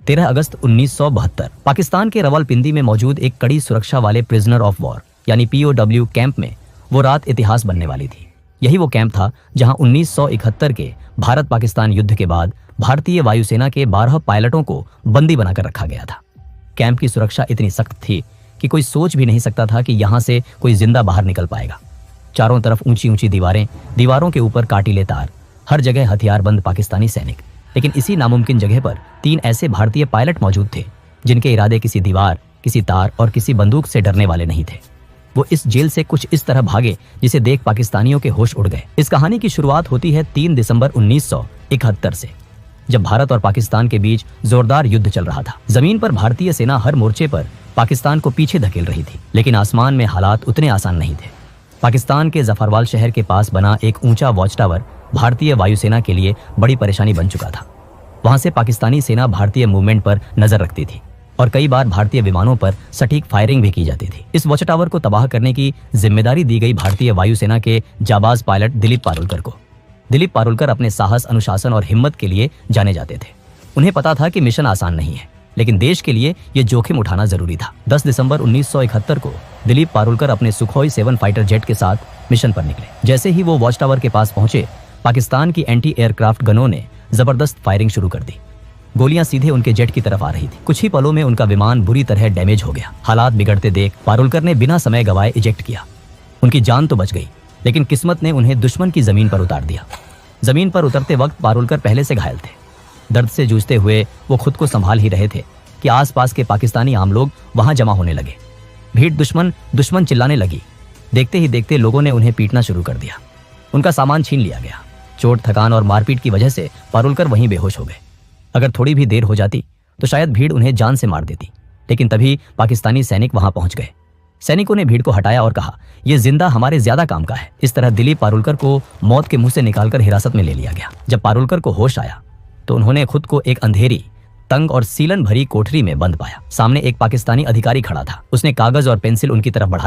13 अगस्त 1972 पाकिस्तान के रावलपिंडी में मौजूद एक कड़ी सुरक्षा वाले प्रिजनर ऑफ वॉर यानी POW कैंप में वो रात इतिहास बनने वाली थी। यही वो कैंप था जहां 1971 के भारत पाकिस्तान युद्ध के बाद भारतीय वायुसेना के 12 पायलटों को बंदी बनाकर रखा गया था। कैंप की सुरक्षा इतनी सख्त थी कि कोई सोच भी नहीं सकता था कि यहां से कोई जिंदा बाहर निकल पाएगा। चारों तरफ ऊंची ऊंची दीवारें, दीवारों के ऊपर काटिले तार, हर जगह हथियारबंद पाकिस्तानी सैनिक। लेकिन इसी नामुमकिन जगह पर 3 ऐसे भारतीय पायलट मौजूद थे जिनके इरादे किसी दीवार, किसी तार और किसी बंदूक से डरने वाले नहीं थे। वो इस जेल से कुछ इस तरह भागे जिसे देख पाकिस्तानियों के होश उड़ गए। इस कहानी की शुरुआत होती है 3 दिसंबर 1971 से, जब भारत और पाकिस्तान के बीच जोरदार युद्ध चल रहा था। जमीन पर भारतीय सेना हर मोर्चे पर पाकिस्तान को पीछे धकेल रही थी, लेकिन आसमान में हालात उतने आसान नहीं थे। पाकिस्तान के जफरवाल शहर के पास बना एक ऊंचा वॉच टावर भारतीय वायुसेना के लिए बड़ी परेशानी बन चुका था। वहां से पाकिस्तानी सेना भारतीय मूवमेंट पर नजर रखती थी और कई बार भारतीय विमानों पर सटीक फायरिंग भी की जाती थी। इस वॉच टावर को तबाह करने की जिम्मेदारी दी गई भारतीय वायुसेना के जाबाज पायलट दिलीप पारुलकर को। दिलीप पारुलकर अपने साहस, अनुशासन और हिम्मत के लिए जाने जाते थे। उन्हें पता था कि मिशन आसान नहीं है, लेकिन देश के लिए यह जोखिम उठाना जरूरी था। 10 दिसंबर 1971 को दिलीप पारुलकर अपने सुखोई 7 फाइटर जेट के साथ मिशन पर निकले। जैसे ही वो वॉच टावर के पास पहुंचे, पाकिस्तान की एंटी एयरक्राफ्ट गनों ने जबरदस्त फायरिंग शुरू कर दी। गोलियां सीधे उनके जेट की तरफ आ रही थी। कुछ ही पलों में उनका विमान बुरी तरह डैमेज हो गया। हालात बिगड़ते देख पारुलकर ने बिना समय गवाए इजेक्ट किया। उनकी जान तो बच गई, लेकिन किस्मत ने उन्हें दुश्मन की जमीन पर उतार दिया। जमीन पर उतरते वक्त पारुलकर पहले से घायल थे। दर्द से जूझते हुए वो खुद को संभाल ही रहे थे कि आसपास के पाकिस्तानी आम लोग वहां जमा होने लगे। भीड़ दुश्मन चिल्लाने लगी। देखते ही देखते लोगों ने उन्हें पीटना शुरू कर दिया। उनका सामान छीन लिया गया। चोट, थकान और मारपीट की वजह से पारुलकर वहीं बेहोश हो गए। अगर थोड़ी भी देर हो जाती तो शायद भीड़ उन्हें जान से मार देती, लेकिन तभी पाकिस्तानी सैनिक वहां पहुंच गए। सैनिकों ने भीड़ को हटाया और कहा, यह जिंदा हमारे ज्यादा काम का है। इस तरह दिलीप पारुलकर को मौत के मुंह से निकालकर हिरासत में ले लिया गया। जब पारुलकर को होश आया तो उन्होंने खुद को एक अंधेरी, तंग और सीलन भरी कोठरी में बंद पाया। सामने एक पाकिस्तानी अधिकारी खड़ा था। उसने कागज और पेंसिल उनकी तरफ बढ़ाया